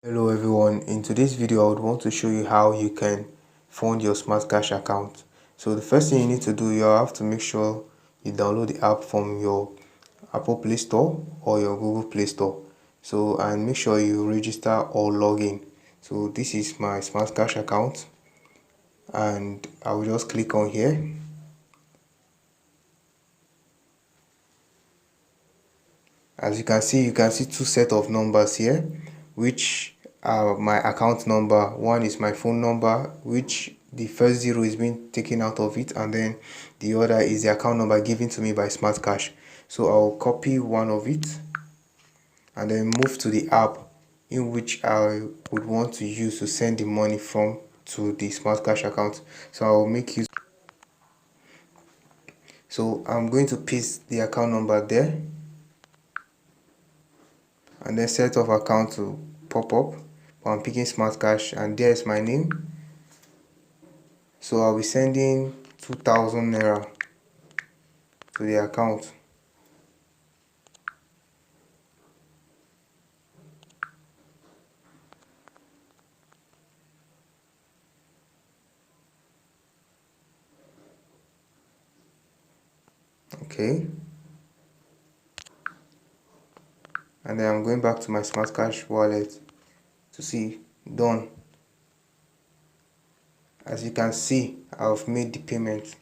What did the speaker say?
Hello everyone, in today's video I would want to show you how you can fund your SmartCash account. So the first thing you need to do, you have to make sure you download the app from your Apple Play Store or your Google Play Store. So and make sure you register or log in. So this is my SmartCash account and I will just click on here. As you can see two sets of numbers here, which are my account number. One is my phone number, which the first zero is being taken out of it, and then the other is the account number given to me by SmartCash. So I'll copy one of it and then move to the app in which I would want to use to send the money from to the SmartCash account. So I'll make use. So I'm going to paste the account number there, and then set of account to pop up. But I'm picking SmartCash and there's my name. So I'll be sending 2,000 naira to the account. Okay, and then I'm going back to my SmartCash wallet to see done. As you can see, I've made the payment.